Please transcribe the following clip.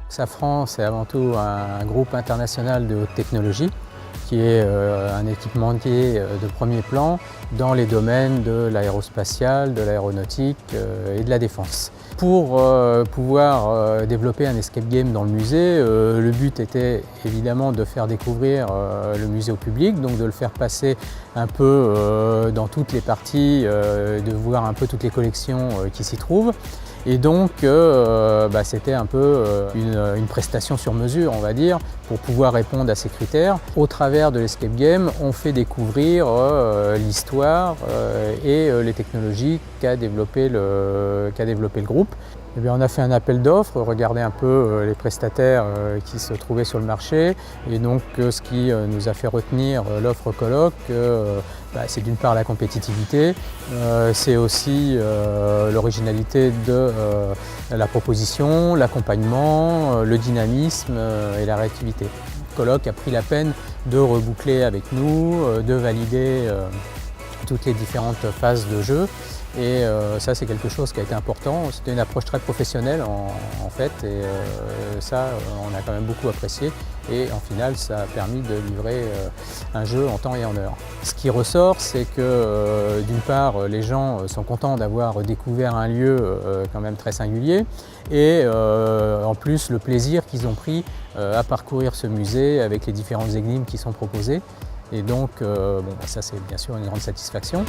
Safran, c'est avant tout un groupe international de haute technologie qui est un équipementier de premier plan dans les domaines de l'aérospatial, de l'aéronautique et de la défense. Pour pouvoir développer un escape game dans le musée, le but était évidemment de faire découvrir le musée au public, donc de le faire passer un peu dans toutes les parties, de voir un peu toutes les collections qui s'y trouvent. Et donc c'était un peu une prestation sur mesure, on va dire, pour pouvoir répondre à ces critères. Au travers de l'escape game, on fait découvrir l'histoire et les technologies qu'a développé le groupe. Eh bien, on a fait un appel d'offres, regarder un peu les prestataires qui se trouvaient sur le marché, et donc ce qui nous a fait retenir l'offre colloque, c'est d'une part la compétitivité, c'est aussi l'originalité de la proposition, l'accompagnement, le dynamisme et la réactivité. Colloque a pris la peine de reboucler avec nous, de valider toutes les différentes phases de jeu. Et ça, c'est quelque chose qui a été important. C'était une approche très professionnelle en fait, et ça, on a quand même beaucoup apprécié. Et en final, ça a permis de livrer un jeu en temps et en heure. Ce qui ressort, c'est que d'une part, les gens sont contents d'avoir découvert un lieu quand même très singulier, et en plus, le plaisir qu'ils ont pris à parcourir ce musée avec les différentes énigmes qui sont proposées. Et donc, ça, c'est bien sûr une grande satisfaction.